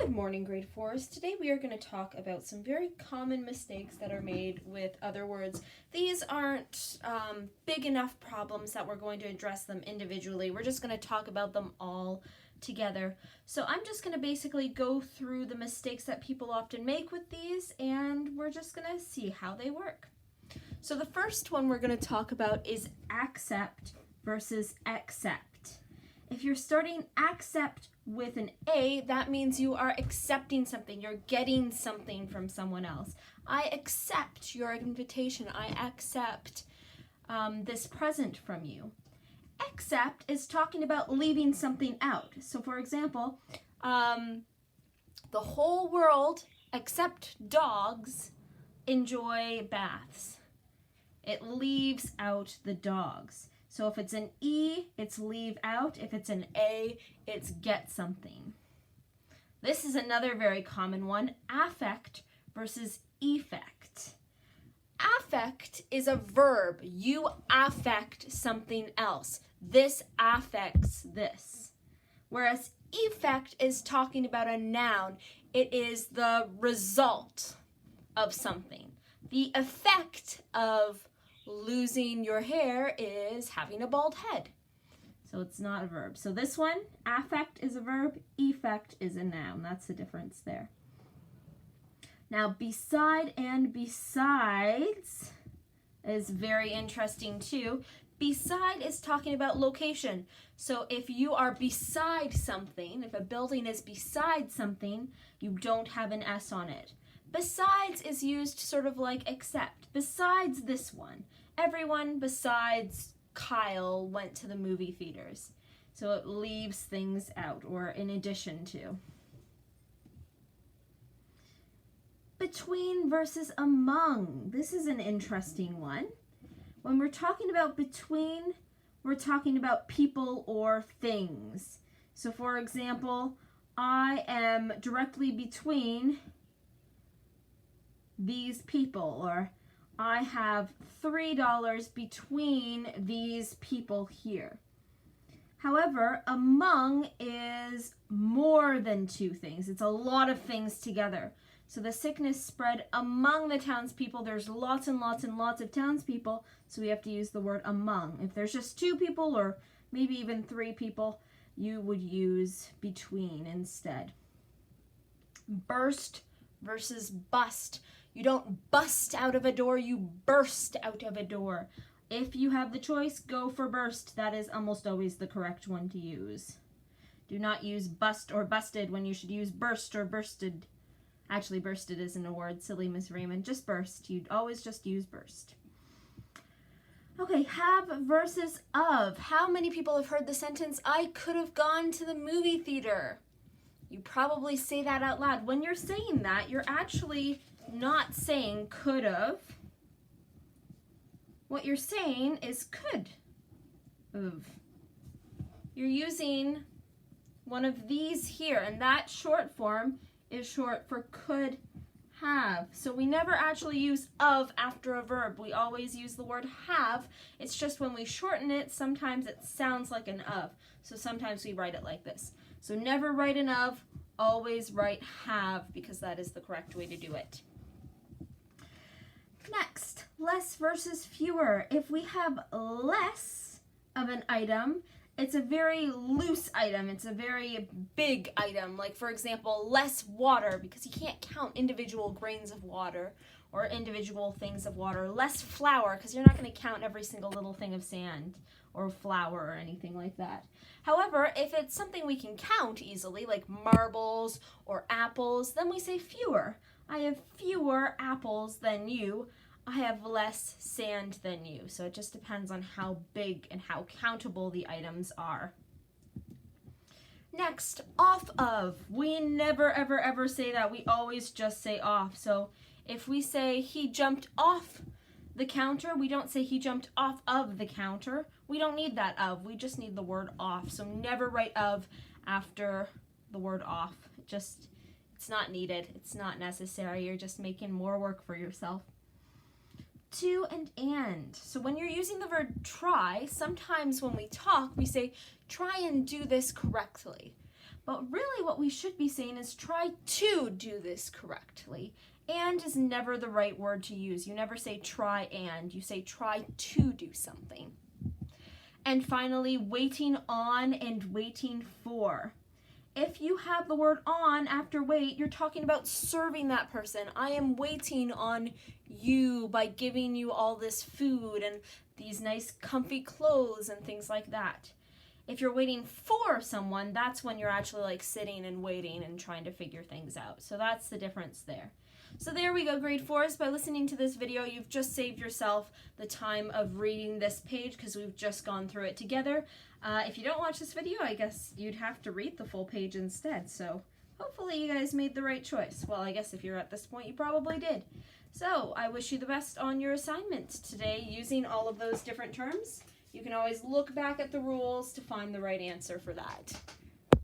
Good morning, grade 4s. Today we are going to talk about some very common mistakes that are made with other words. These aren't big enough problems that we're going to address them individually. We're just going to talk about them all together. So I'm just going to basically go through the mistakes that people often make with these, and we're just going to see how they work. So the first one we're going to talk about is accept versus accept. If you're starting accept with an A, that means you are accepting something. You're getting something from someone else. I accept your invitation. I accept this present from you. Accept is talking about leaving something out. So for example, the whole world except dogs enjoy baths. It leaves out the dogs. So if it's an E, it's leave out. If it's an A, it's get something. This is another very common one, affect versus effect. Affect is a verb. You affect something else. This affects this. Whereas effect is talking about a noun. It is the result of something. The effect of losing your hair is having a bald head. So it's not a verb. So this one, affect is a verb, effect is a noun. That's the difference there. Now, beside and besides is very interesting too. Beside is talking about location. So if you are beside something, if a building is beside something, you don't have an S on it. Besides is used sort of like except. Besides this one, everyone besides Kyle went to the movie theaters. So it leaves things out, or in addition to. Between versus among. This is an interesting one. When we're talking about between, we're talking about people or things. So for example, I am directly between these people, or I have $3 between these people here. However, among is more than two things. It's a lot of things together. So the sickness spread among the townspeople. There's lots and lots and lots of townspeople, so we have to use the word among. If there's just two people or maybe even three people, you would use between instead. Burst versus bust. You don't bust out of a door, you burst out of a door. If you have the choice, go for burst. That is almost always the correct one to use. Do not use bust or busted when you should use burst or bursted. Actually, bursted isn't a word, silly Miss Raymond. Just burst. You'd always just use burst. Okay, have versus of. How many people have heard the sentence, I could have gone to the movie theater? You probably say that out loud. When you're saying that, you're actually not saying could have. What you're saying is could have. You're using one of these here, and that short form is short for could have. So we never actually use of after a verb. We always use the word have. It's just when we shorten it, sometimes it sounds like an of. So sometimes we write it like this. So never write an of, always write have, because that is the correct way to do it. Next, less versus fewer. If we have less of an item, it's a very loose item. It's a very big item. Like, for example, less water, because you can't count individual grains of water or individual things of water. Less flour, because you're not going to count every single little thing of sand or flour or anything like that. However, if it's something we can count easily, like marbles or apples, then we say fewer. I have fewer apples than you. I have less sand than you. So it just depends on how big and how countable the items are. Next, off of. We never, ever, ever say that. We always just say off. So if we say he jumped off the counter, we don't say he jumped off of the counter. We don't need that of. We just need the word off. So never write of after the word off. It's not needed. It's not necessary. You're just making more work for yourself. To and. So when you're using the verb try, sometimes when we talk, we say, try and do this correctly. But really what we should be saying is try to do this correctly. And is never the right word to use. You never say try and, you say try to do something. And finally, waiting on and waiting for. If you have the word on after wait, you're talking about serving that person. I am waiting on you by giving you all this food and these nice comfy clothes and things like that. If you're waiting for someone, that's when you're actually like sitting and waiting and trying to figure things out. So that's the difference there. So there we go, grade 4s. By listening to this video, you've just saved yourself the time of reading this page because we've just gone through it together. If you don't watch this video, I guess you'd have to read the full page instead. So hopefully you guys made the right choice. Well, I guess if you're at this point, you probably did. So I wish you the best on your assignment today using all of those different terms. You can always look back at the rules to find the right answer for that.